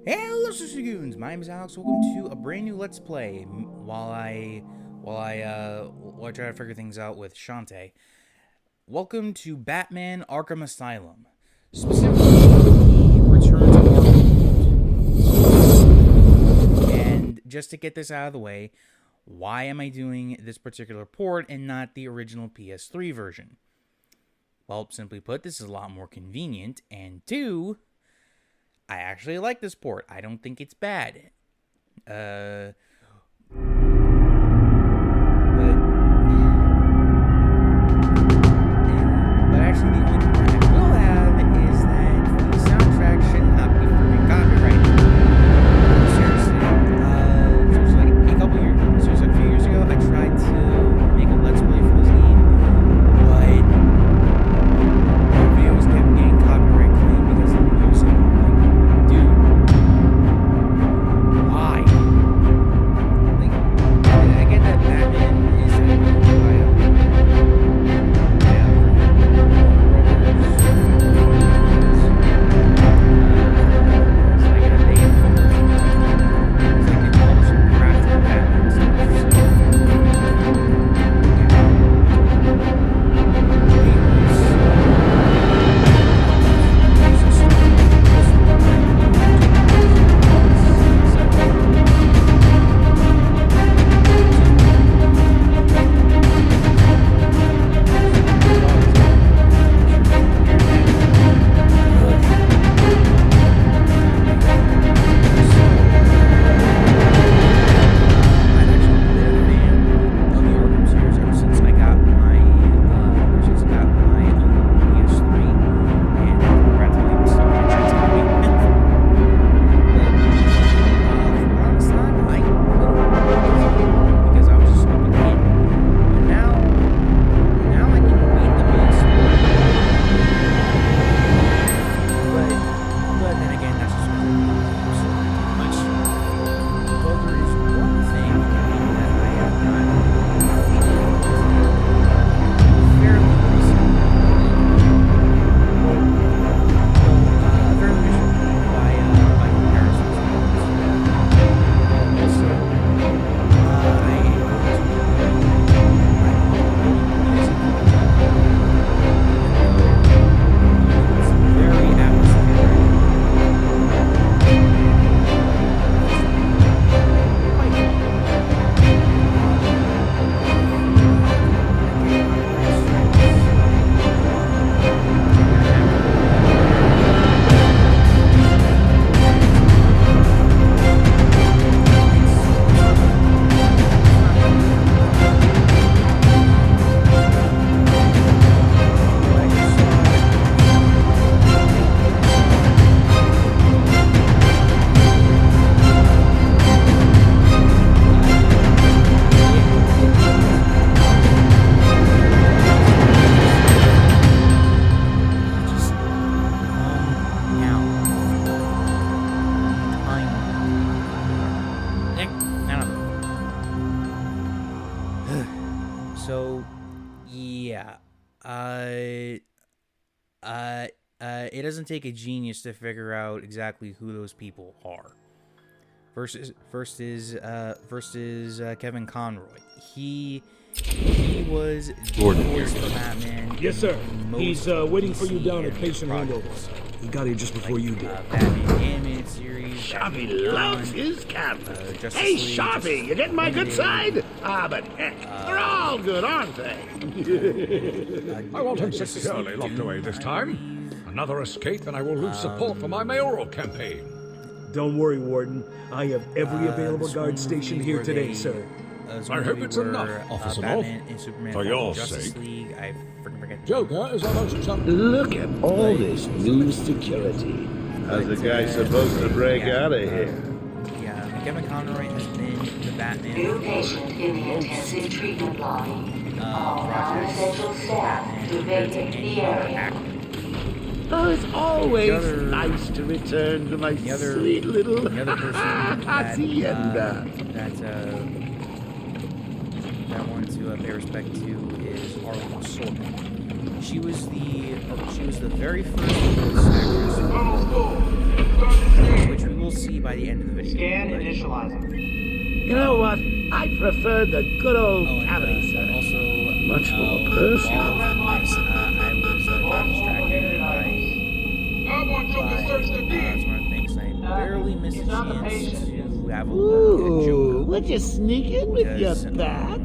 Hello, Goons. My name is Alex. Welcome to a brand new Let's Play. While I try to figure things out with Shantae. Welcome to Batman: Arkham Asylum. Specifically, Return to Arkham. And just to get this out of the way, why am I doing this particular port and not the original PS3 version? Well, simply put, this is a lot more convenient, and two, I actually like this port. I don't think it's bad. But actually, the only complaint I will have is that the soundtrack should not be freaking copyrighted. Seriously, a few years ago, I tried to make a Let's Play for this game, but the videos kept getting copyright claimed because of the music. I'm like, dude, why? Like, I get that Batman is a So, yeah, it doesn't take a genius to figure out exactly who those people are. First is Kevin Conroy. He was the voice for Batman. Yes, sir. He's waiting for you down at patient handover. He got here just before you did. Batman animated series. Sharpie loves his characters. Hey, Sharpie, you getting my good side? But they're all good, aren't they? I want him securely locked away this time. Another escape and I will lose support for my mayoral campaign. Don't worry, Warden. I have every available guard stationed here today, sir. I hope it's enough, Officer North. For your sake. Joker is almost something. Look at all this new security. How's the guy supposed to break out of here? Yeah, Kevin Conroy has been the Batman. New patient in the intensive treatment lobby. All non-essential staff to vacate the area. Oh, it's always nice to return to my sweet little hacienda. That wanted to pay respect to is Arlen Sorkin. She was the very first voice actress, which we will see by the end of the video. Scan initializing. You know what? I prefer the good old Oh, and, cavity search. also, Much more while personal. I was distracted by smart things. I barely missed a chance to have a look at Ooh, Joker. would you sneak in with your Because, bats?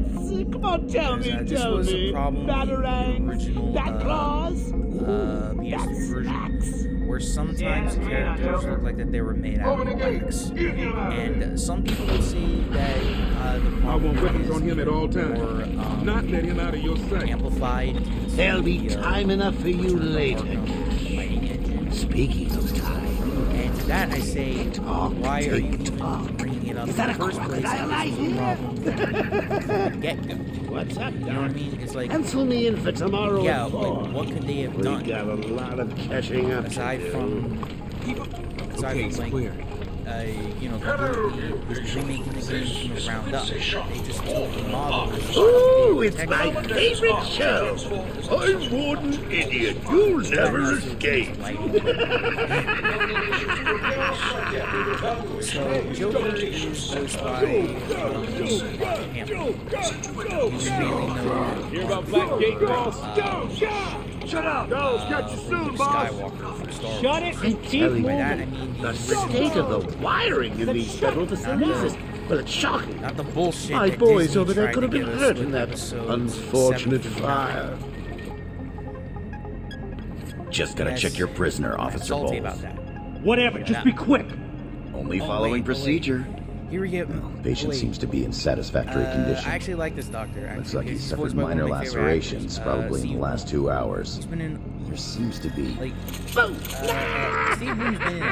Come on, tell this me. was a problem with the Batarangs, original, bat claws, PS3 version, where sometimes the characters looked like that they were made out of wax. And some people would say that the I problem want weapons is on him at all times. more, Not let him out of your sight. amplified. There'll be time enough for you later. Fighting engine. Speaking of time, And to that I say, Talk, why are you take talk. even bringing it up Is in that the a first place? crocodile I It's no hear? problem from the get-go. what's up, You know what I mean? It's like, Pencil me in for tomorrow yeah, at like, 4. what could they have We done got a lot of catching up aside to do. from Okay, it's like, clear. completely remaking the game from the ground up? They just took the model. Ooh, it's my favorite show. I'm Warden Idiot. You'll never escape. So Joker is voiced by Hammond. He's really known Hear about Blackgate, girls? Shut up. Girls, catch you soon, boss. Skywalker from Star Wars. Shut it and keep By that I moving. mean The state of the wiring in these federal facilities is, well, it's shocking. not the bullshit. My that boys Disney over there tried could have to been give us hurt with in that episode unfortunate 759. fire. Just gotta Yes. check your prisoner, I'm Officer salty Bowles. about that. Whatever, just be quick. Only Oh, following wait, procedure. Here we go. Patient Wait. seems to be in satisfactory condition. I actually like this doctor. Looks actually. like he's suffered voiced by one of minor my favorite lacerations, actors, probably in Steve the last 2 hours. He's been in, There seems to be. like, Boom. Steve Bloom's been in a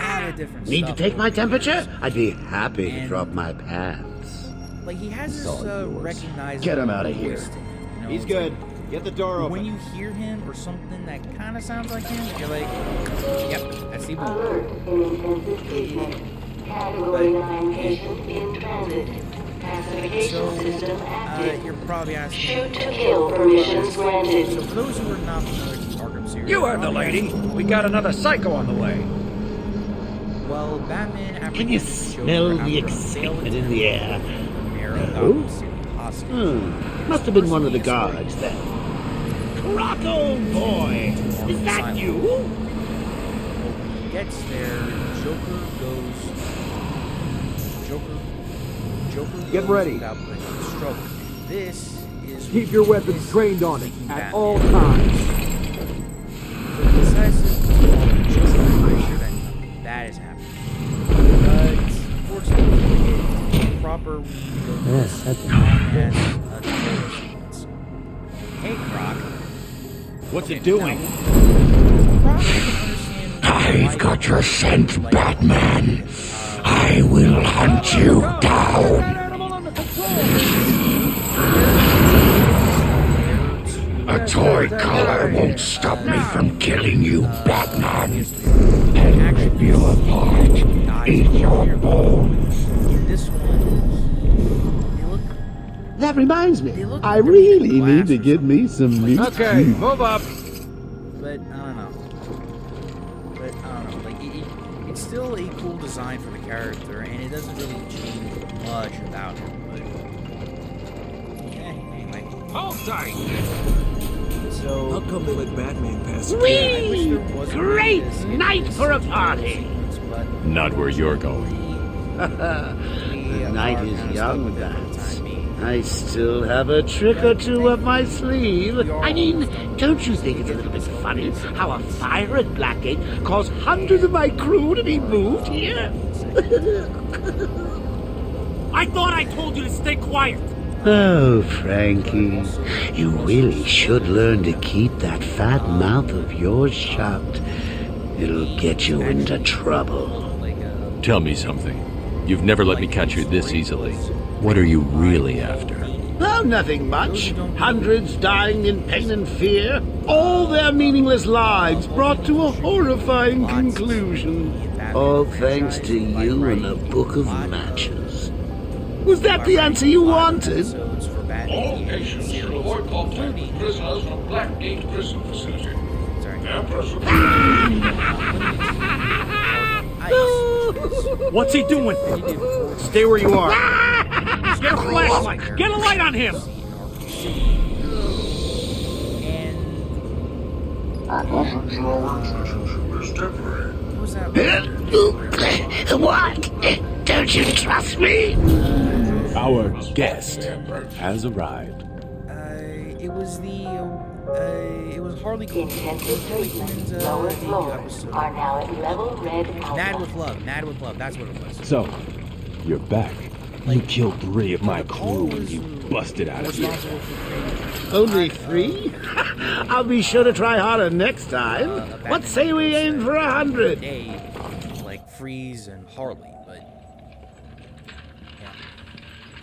lot of different Need to stuff take over my the temperature? years. I'd be happy to And- drop my pants. Like, he has this all yours. recognizable Get him outta here. voice to him, you know? He's It's like, good. Get the door when open. you hear him or something that kind of sounds like him, you're like, yep, that's Steve Bloom. Alert in intensive treatment. Category 9 patient in transit. Classification system active. You're probably asking. Shoot to kill permissions So granted. for those who are not familiar with the Arkham series, You heard the probably lady. asking, We got another psycho on the way. well, Batman Can you apprehended smell Joker the after a excitement failed in the attempt air? to mayor of No? Gotham City hostage. Must have been one of the guards then. Rocco boy! Is that you? When he gets there, Joker goes. Get goes ready. without breaking the stroke. This is Keep your weapons trained on it making at Batman. all times. So he decides to call Joker to make sure that that is happening. But unfortunately, to get proper, we need to go through this long-ass tutorial sequence. Hey, Croc. What's Okay, it doing? now, Croc, I can understand why I've got your scent, like, Batman. I will hunt you down. A toy collar won't stop me from killing you, Batman. I'll rip you apart, eat your bones. In this one, they look. That reminds me. They look I like they're really made of need to glass or get me some new Okay, teeth. move up. But I don't know. Like it's still a cool design for the character, and it doesn't really change much about him. But anyway. Hold tight. So How come they let Batman pass? I wish Whee! there wasn't Great this night this for a tutorial party. sequence, but Not where you're going. The night are is kinda stuck young, with it for the Bats. time being. I still have a trick or two up my sleeve. I mean, don't you think it's a little bit funny how a fire at Blackgate caused hundreds of my crew to be moved here? I thought I told you to stay quiet. Oh, Frankie, you really should learn to keep that fat mouth of yours shut. It'll get you into trouble. Like Tell me something. You've never let me catch you this easily. What are you really after? Oh, nothing much. Hundreds dying in pain and fear. All their meaningless lives brought to a horrifying conclusion. All thanks to you and a book of matches. Was that the answer you wanted? All patients should avoid contact with prisoners from Blackgate Prison Facility. Their presence. What's he doing? Stay where you are. Get a flashlight! Get a light on him! And what was that? What? Don't you trust me? Our guest has arrived. It was Harley Quinn. Intensity treatment. Lower floors are now at level red alpha. Mad with Love, that's what it was. So, you're back. You killed 3 of my crew and you busted out of here. Only 3? I'll be sure to try harder next time. What say we aim for 100? Like Freeze and Harley, but yeah.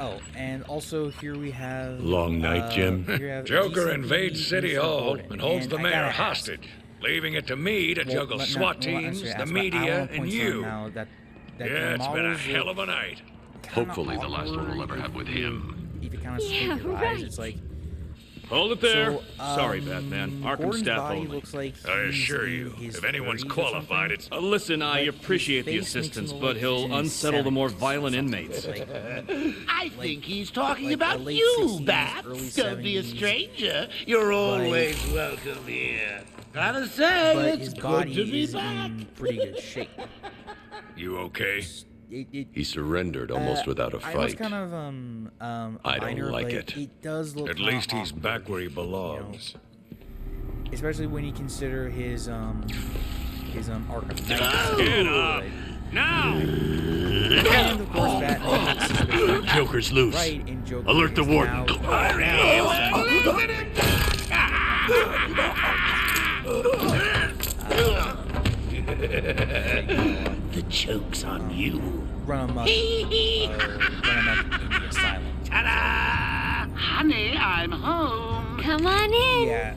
Oh, and also here we have Long night, Jim. Joker invades City Hall and holds the I mayor gotta hostage, leaving it to me to juggle SWAT teams, the media, and you. Yeah, Yeah, it's been a hell of a night. Hopefully the last one we'll ever have with him. If you kind of squint your eyes, it's like. Hold it there. So, Sorry, Batman. Arkham Gordon's staff body only. looks like I he's assure in you, his if anyone's 30s or qualified, something. it's... Listen, I But his appreciate the face makes assistance, him but look he'll in his unsettle the more 70s or violent something. inmates. I think he's talking like about the late you, 60s, Babs. early Don't be a 70s. stranger. You're always welcome here. Gotta say, But it's his good body to be is back. in pretty good shape. You okay? He surrendered almost without a I was fight. kind of I don't minor, like but it. It does look. At kinda least he's awkward, back where he you know? belongs. Especially when you consider his Arkham Knight. Get up! Now! And of course, Batman. Joker's loose. Right, and Joker Alert the is warden. The joke's on you. Run amok in the asylum. Ta-da! Honey, I'm home. Come on in. Yeah,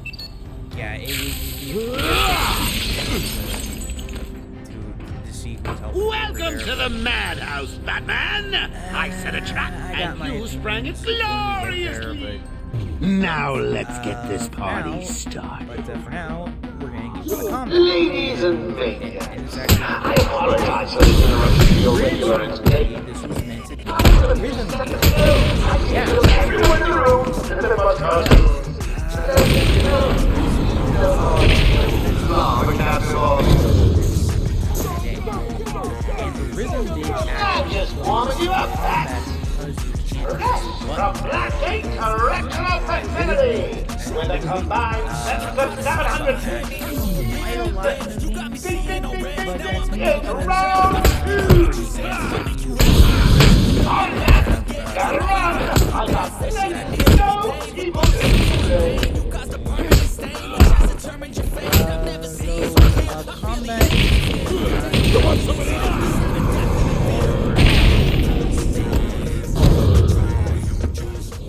it was to see who's helping. Welcome to the Madhouse, Batman. I set a trap, and you sprang it gloriously. Now let's get this party started. But for now, we're going to get to the combat. Ladies and gentlemen, And it's actually I apologize for the interruption to your regular entertainment. this was meant to be rhythm. Everyone in the room, cinema cartoons. And the rhythm did I'm just warming you up, Pat. From black ink to rectal proximity, with a combined sense of 750. It's round 2. Gotta run. I got things no people can say.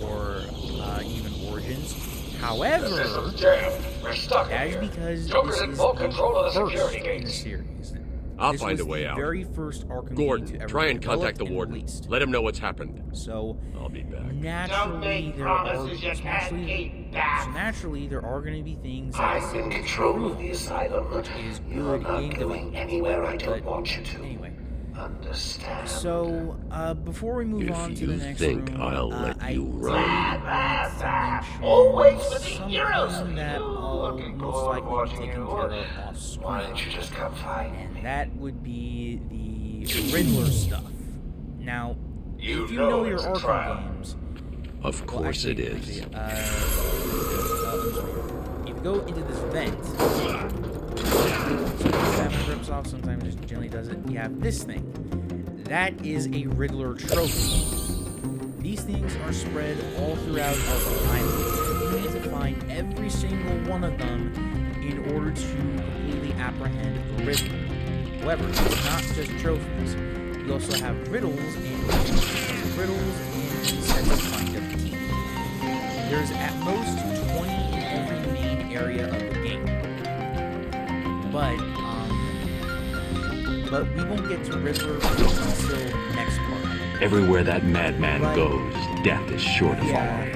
or even Origins. However, that is because Joker's this in is full the control of the first security in the gates. series. I'll This find was a way the out. very first Arkham game to Gordon, ever try be and contact the developed and warden. released. Let him know what's happened. So I'll be back. Don't naturally make there are promises you can't keep, Bat. naturally there are going to be things that I'm in control of the asylum. is You're good not game going development. anywhere I don't But want you to. anyway, Understand? so before we move If on to you the next think room, I'll let I you did run. want to mention Always with the heroes. something that I'll most likely be taking care of off Why screen, don't you just come find and me? that would be the Riddler stuff. Now, if you know your Arkham games, Of well, course actually, it is. if you go into this vent, sometimes Batman rips off, sometimes just generally does it. You have this thing. That is a Riddler trophy. These things are spread all throughout Arkham Island. You need to find every single one of them in order to completely apprehend the Riddler. However, it's not just trophies. You also have riddles and sets of kind of key. There's at most 20 in every main area of the game. But we won't get to Riddler until next part. Everywhere that madman goes, death is sure to follow.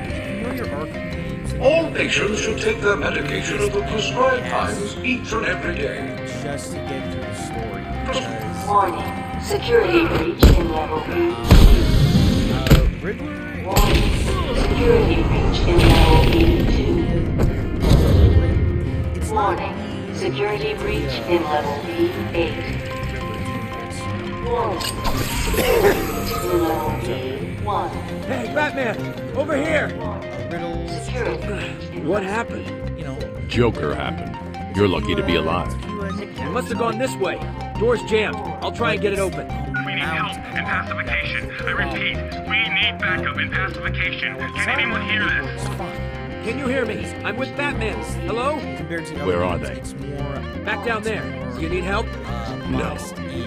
If you know your Arkham games, All patients should take their medication at the prescribed times each and every day. just to get through the story, because Warning. Security breach in level B. Riddler. Warning. Security breach in level B2. Warning. Security breach in level B8. Warning. Security breach in level B1. Hey, Batman! Over here! Security breach in What happened? You know, Joker happened. You're lucky to be alive. It must have gone this way. Door's jammed. I'll try and get it open. We need help and pacification. I repeat, we need backup and pacification. Can anyone hear this? Can you hear me? I'm with Batman. Hello? Where are they? Back down there. You need help? No.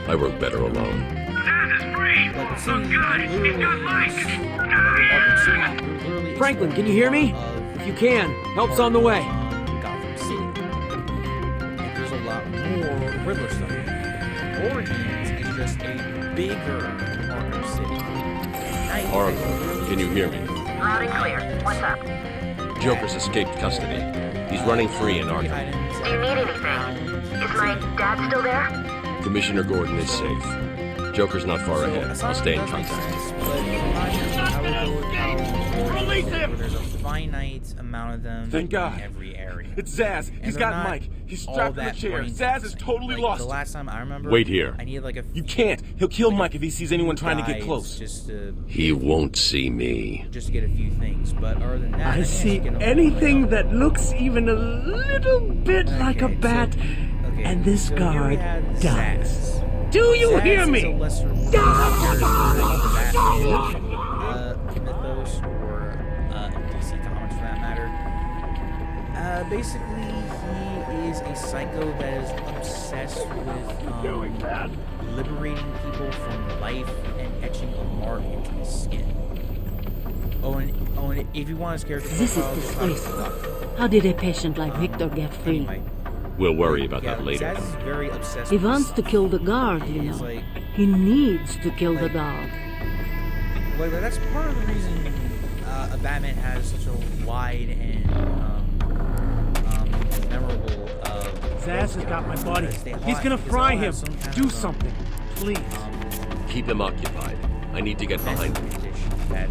I work better alone. Zaz is free! Oh God, he's got Mike! Franklin, can you hear me? If you can, help's on the way. Gotham City. And there's a lot more Riddler stuff. Origins is just a bigger Arkham City. Oracle, can you hear me? Loud and clear. What's up? Joker's escaped custody. He's running free in Arkham. Do you need anything? Is my dad still there? Commissioner Gordon is safe. Joker's not far ahead. I'll stay in contact. Release him! There's a finite amount of them Thank God. in every area. It's Zaz. And He's they're got not Mike. He's all strapped in the that chair. brain Zaz is taxing. totally Like, lost. The last time I remember, Wait here. I needed like a You can't. He'll kill Mike if he sees anyone trying to get guides close. Just to He won't see me. get a few things, but other than that, I think see should get a anything little that looks even a little bit like a Okay, bat, okay, and this so here we guard have dies. Zaz. Do you Zaz hear is me? a lesser Mythos or DC Comics for that matter. Basically, he is a psycho that is obsessed with liberating people from life and etching a mark into the skin. Oh, and if you want his character This is profile, disgraceful. How did a patient like Victor get free? anyway, We'll worry about yeah, that later. Zaz is very obsessed He with wants to stuff. kill the guard, you It's know. like, He needs to kill the guard. Like, that's part of the reason a Batman has such a wide and memorable. Zaz has got my body. because they He's all- gonna because they fry all have him. some kind Do of, something, please. Keep him occupied. I need to get behind him. condition that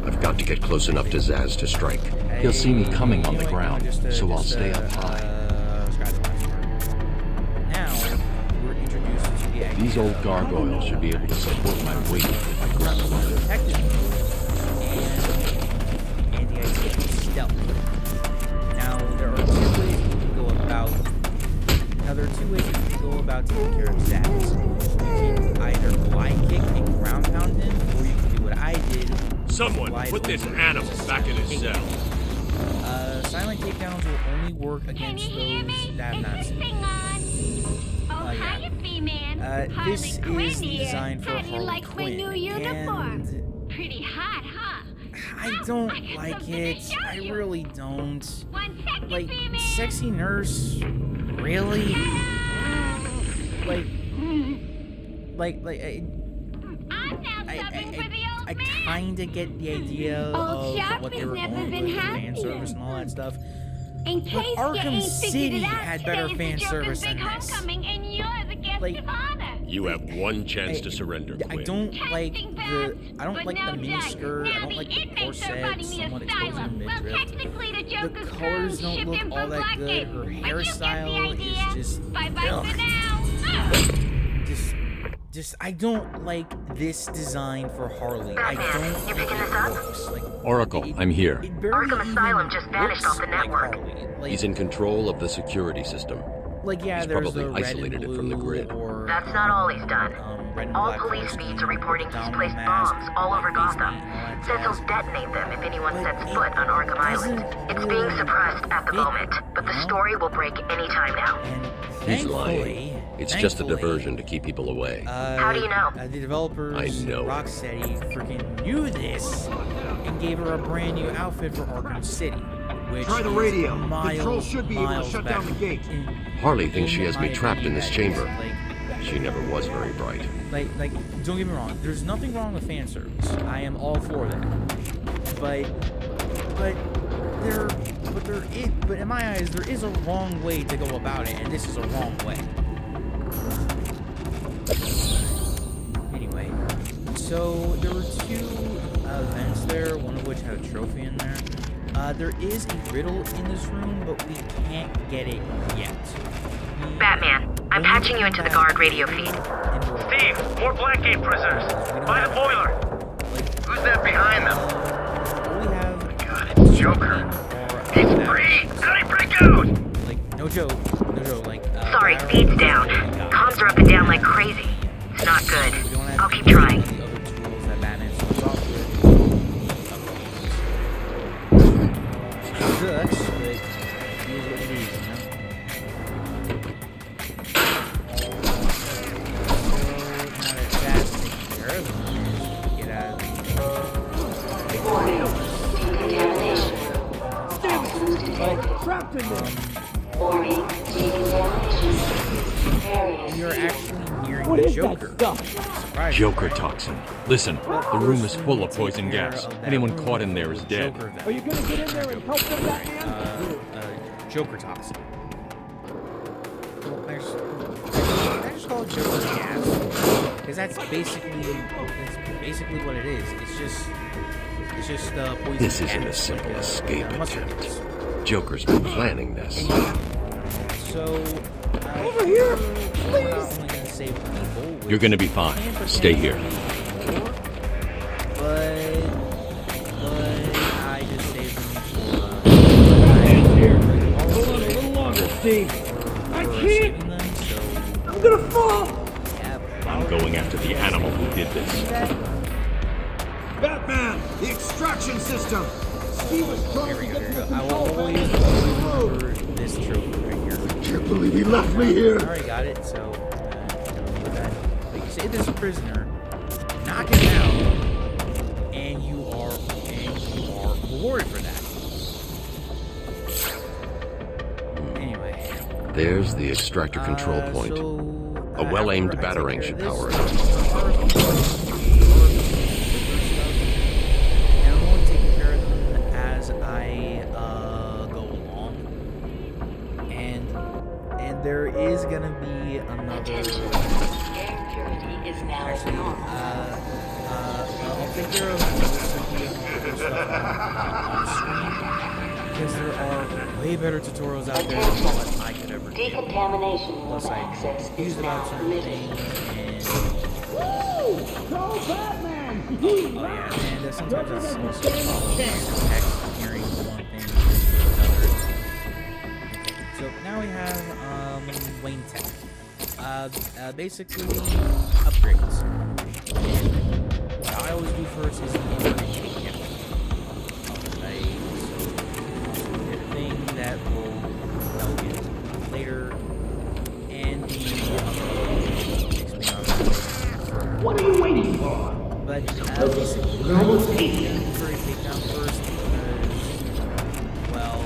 I've got to get close enough to Zaz to strike. He'll see me coming on you the know what, ground, so I'll stay up high. Now we're introduced to the idea These old of gargoyles should be able to support my weight if I grab one. detective and the idea of stealth. Now there are two ways you can go about. Taking care of Zaz. You can either glide kick and ground pound him, or you can do what I did. Someone put this animal back in his cell. Silent takedowns will only work against those that have not seen. This is designed for Harley Quinn, and Pretty hot, huh? I don't like it. I really don't. Like, sexy nurse, really? I kind of get the idea of what they were going with fan service and all that stuff. In But case Arkham you ain't City figured it out, had better today fan is the service Joker's than big this. homecoming, and you're the guest Like, of honor. You have one chance to surrender, I Quinn. don't like Testing the pads, but no mini Jack. skirt. I Now don't the like the inmates are corset running the somewhat exposing her asylum. Well, midriff. technically the The Joker's colors crew don't shipped look him all from that good. Blackgate. Her But you get the hairstyle idea. is just Bye-bye ugh. for now. Just I don't like this design for Harley. I don't think it works. Like, Oracle, I'm here. it barely Arkham Asylum even just vanished looks off the like network. Harley. Like, He's in control of the security system. like yeah, he's there's probably the red isolated and it from the blue grid. or, That's not all he's done. red and All black police color feeds scheme, are reporting he's domino placed mask, bombs all over face Gotham. paint, all that Says he'll jazz. detonate them if anyone But sets it foot on Arkham Island. doesn't It's being really suppressed at the fit, moment, but you the know? story will break any time now. And He's lying. It's just a thankfully, diversion to keep people away. How do you know? The developers, I know. Rocksteady, freaking knew this and gave her a brand new outfit for Arkham City. Which Try the is radio. miles, Control should be able to miles shut down better. the gate. Harley thinks she has me my trapped in this opinion, chamber. that is, She never was very bright. like, don't get me wrong. There's nothing wrong with fan service. I am all for that. But in my eyes, there is a wrong way to go about it, and this is a wrong way. So there were two events there, one of which had a trophy in there. There is a riddle in this room, but we can't get it yet. Batman, I'm patching you into the guard radio feed. Steve, more Blackgate prisoners. By the boiler. Who's that behind them? We have. God, it's Joker. He's free. How did he break out? Like, no joke. Like. Sorry, feed's down. Comms are up and down like crazy. It's not good. I'll keep trying. The other tools that Batman starts off with. Sucks, but it is what it is, you know? So, now that that's taken care of, get out of the... Warning. Decontamination. Toxins detected. Trapped in there. Warning. Decontamination. Area. We are actually nearing the Joker. Surprise. Joker toxin. Listen, the room is full of poison gas. Anyone caught in there is dead. Are you gonna get in there and help them, Batman? Joker toxin. I just call it Joker gas, because that's basically what it is. It's just poison. This isn't gas, a simple like, escape mustard attempt. gas. Joker's been planning this. So Over here, we're not only gonna save people. You're gonna be fine. Stay here. But I just saved them for Here. Hold on a little longer, Steve. I can't. saving them, so I'm gonna fall. yeah. I'm going after the animal who did this. Batman, the extraction system. Steve was trying Here we to go. get Here to we the go. I will control always panel. remember this trophy right here. Can't believe he left me here. I already got it, so with that. But you save this prisoner, knock him out, and you are rewarded for that. Anyway. There's the extractor control point. A well-aimed batarang should power it up. And I'm only taking care of them as I go along. And there is gonna be another. Air purity is now normal. I'll take care of most of the stuff on screen, because there are way better tutorials out there than what I could ever do. Decontamination Plus, I access use is about now certain permitted. things, Woo! Go Batman! and sometimes it's also text hearing one thing to another. Okay, so now we have Wayne Tech. Basically upgrades. And what I always do first is the take gift. So get a thing that will get later, and What are you waiting for? but basically I will take the inventory takedown first because, well,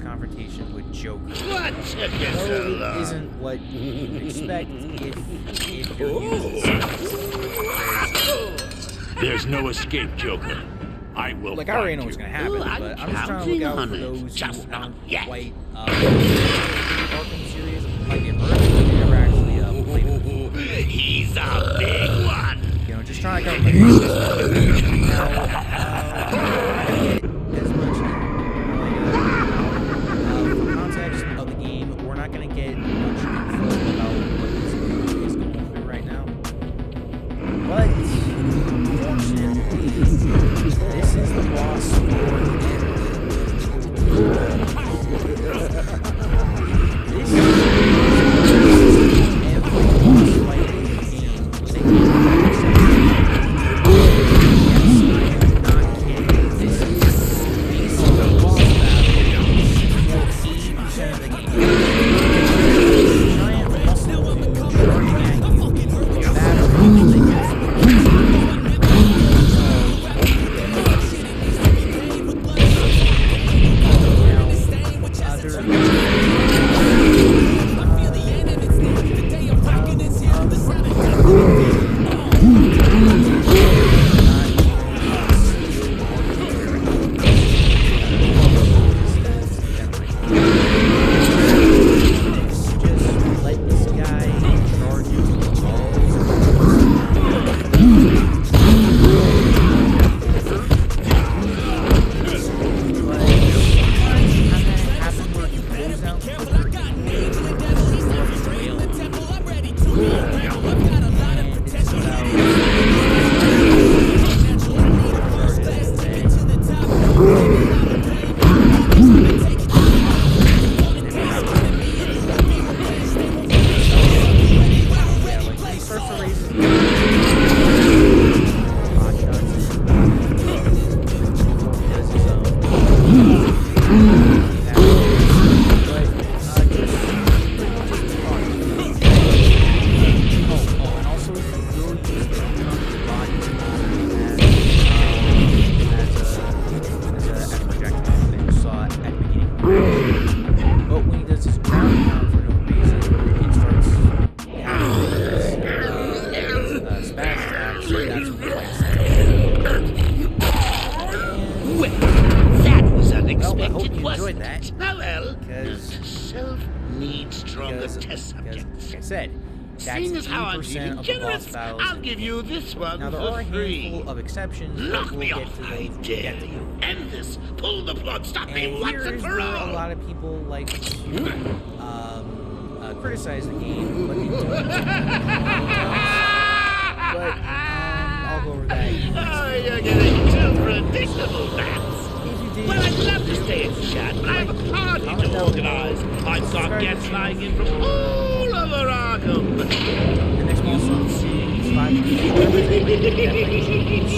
confrontation with Joker. What took you Though so it long? isn't what you would expect if you're using There's no escape, Joker. I will like, I already know find what's you. going to happen, but I'm just trying to look out for those who aren't quite Arkham series. Like, they've heard of it, they've never actually played it. He's a big one. You know, just trying to cover my bases. Now, as much for context of the game, we're not going to get much info about what this game is going through right now. But, unfortunately, this is the boss for the end. This is every boss fight in the game. you wasn't enjoyed that. it? Oh well. Because Self needs stronger test subjects. like I said, that's Seeing as how I'm 80% feeling of the boss generous, battles. I'll give you this one Now there are for a free. handful of exceptions, but Knock we'll me get off, to I those when we dare get to you. them. End this. Pull the plug. Stop me And once here and is for where all. a lot of people like to criticize the game, but they don't. But I'll go over that. Oh, you're getting too predictable, Bats. If you did, Well, I'd love to stay in chat, but I have a party to organize. I've got guests flying in from all over Arkham. The next boss on the series is 5 people. So